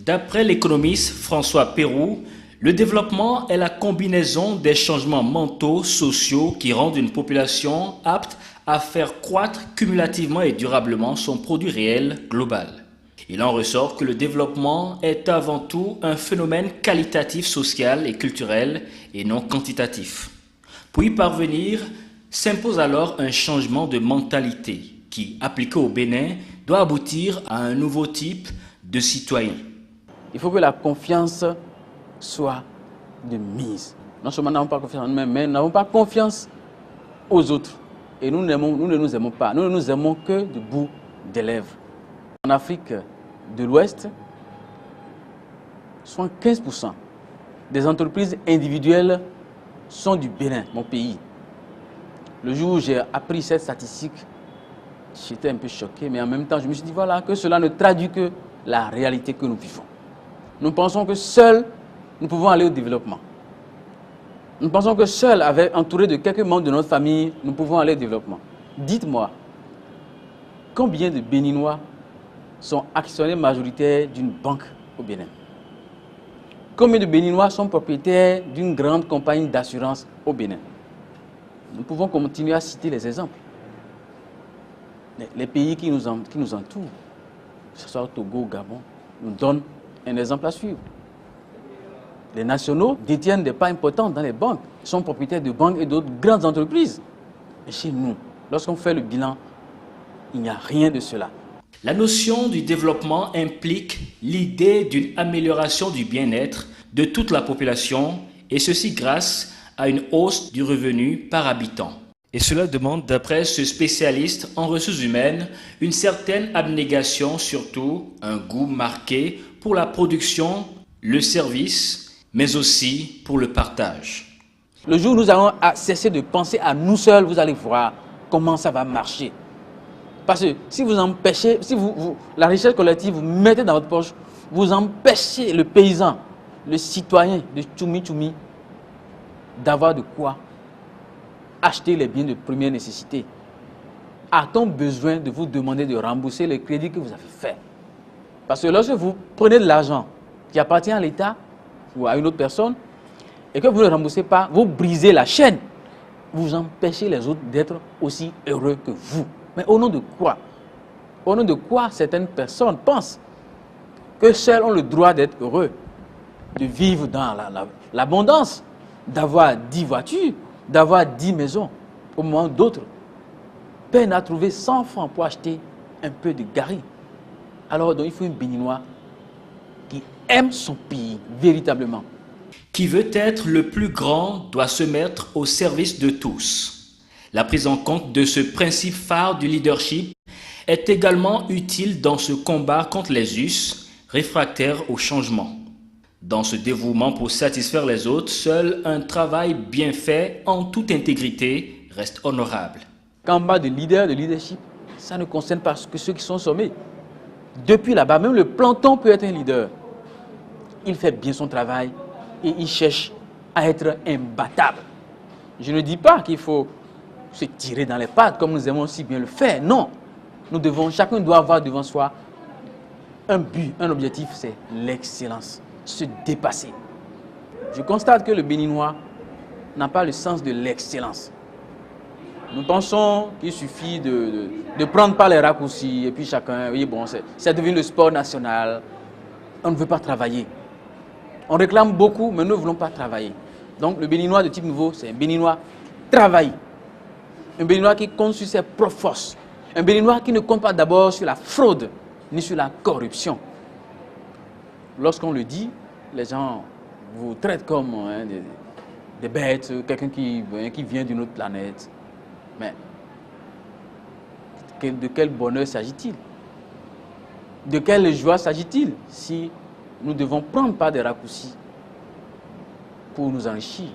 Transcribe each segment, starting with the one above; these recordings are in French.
D'après l'économiste François Pérou, le développement est la combinaison des changements mentaux, sociaux qui rendent une population apte à faire croître cumulativement et durablement son produit réel global. Il en ressort que le développement est avant tout un phénomène qualitatif, social et culturel et non quantitatif. Pour y parvenir, s'impose alors un changement de mentalité qui, appliqué au Bénin, doit aboutir à un nouveau type de citoyen. Il faut que la confiance soit de mise. Non seulement nous n'avons pas confiance en nous-mêmes, mais nous n'avons pas confiance aux autres. Et nous ne nous aimons pas. Nous ne nous aimons que du bout des lèvres. En Afrique de l'Ouest, 75% des entreprises individuelles sont du Bénin, mon pays. Le jour où j'ai appris cette statistique, j'étais un peu choqué, mais en même temps, je me suis dit voilà, que cela ne traduit que la réalité que nous vivons. Nous pensons que seuls, nous pouvons aller au développement. Nous pensons que seuls, entourés de quelques membres de notre famille, nous pouvons aller au développement. Dites-moi, combien de Béninois sont actionnaires majoritaires d'une banque au Bénin? Combien de Béninois sont propriétaires d'une grande compagnie d'assurance au Bénin? Nous pouvons continuer à citer les exemples. Les pays qui nous entourent, que ce soit au Togo, au Gabon, nous donnent un exemple à suivre. Les nationaux détiennent des parts importantes dans les banques, sont propriétaires de banques et d'autres grandes entreprises. Mais chez nous, lorsqu'on fait le bilan, il n'y a rien de cela. La notion du développement implique l'idée d'une amélioration du bien-être de toute la population, et ceci grâce à une hausse du revenu par habitant. Et cela demande, d'après ce spécialiste en ressources humaines, une certaine abnégation, surtout un goût marqué pour la production, le service, mais aussi pour le partage. Le jour où nous allons cesser de penser à nous seuls, vous allez voir comment ça va marcher. Parce que si vous empêchez, la richesse collective, vous mettez dans votre poche, vous empêchez le paysan, le citoyen de Tchoumi-Tchoumi d'avoir de quoi acheter les biens de première nécessité. A-t-on besoin de vous demander de rembourser les crédits que vous avez faits? Parce que lorsque vous prenez de l'argent qui appartient à l'État ou à une autre personne et que vous ne le remboursez pas, vous brisez la chaîne. Vous empêchez les autres d'être aussi heureux que vous. Mais au nom de quoi? Au nom de quoi certaines personnes pensent que seuls ont le droit d'être heureux, de vivre dans l'abondance, d'avoir 10 voitures, d'avoir 10 maisons, au moment où d'autres peinent à trouver 100 francs pour acheter un peu de gari. Alors donc, il faut un Béninois qui aime son pays véritablement. Qui veut être le plus grand doit se mettre au service de tous. La prise en compte de ce principe phare du leadership est également utile dans ce combat contre les us, réfractaires au changement. Dans ce dévouement pour satisfaire les autres, seul un travail bien fait en toute intégrité reste honorable. Quand on parle de leadership, ça ne concerne pas que ceux qui sont sommés. Depuis là-bas, même le planton peut être un leader. Il fait bien son travail et il cherche à être imbattable. Je ne dis pas qu'il faut se tirer dans les pattes comme nous aimons si bien le faire. Non, chacun doit avoir devant soi un but, un objectif, c'est l'excellence, se dépasser. Je constate que le Béninois n'a pas le sens de l'excellence. Nous pensons qu'il suffit de prendre par les raccourcis et puis chacun, oui bon, c'est devenu le sport national. On ne veut pas travailler. On réclame beaucoup, mais nous ne voulons pas travailler. Donc le Béninois de type nouveau, c'est un Béninois travaille. Un Béninois qui compte sur ses propres forces. Un Béninois qui ne compte pas d'abord sur la fraude, ni sur la corruption. Lorsqu'on le dit, les gens vous traitent comme des bêtes, quelqu'un qui vient d'une autre planète. Mais de quel bonheur s'agit-il? De quelle joie s'agit-il si nous devons prendre par des raccourcis pour nous enrichir?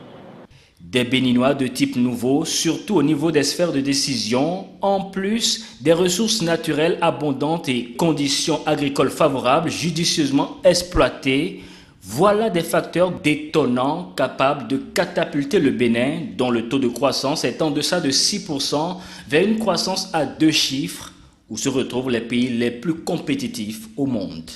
Des Béninois de type nouveau, surtout au niveau des sphères de décision, en plus des ressources naturelles abondantes et conditions agricoles favorables judicieusement exploitées, voilà des facteurs détonnants capables de catapulter le Bénin, dont le taux de croissance est en deçà de 6%, vers une croissance à 2 chiffres, où se retrouvent les pays les plus compétitifs au monde.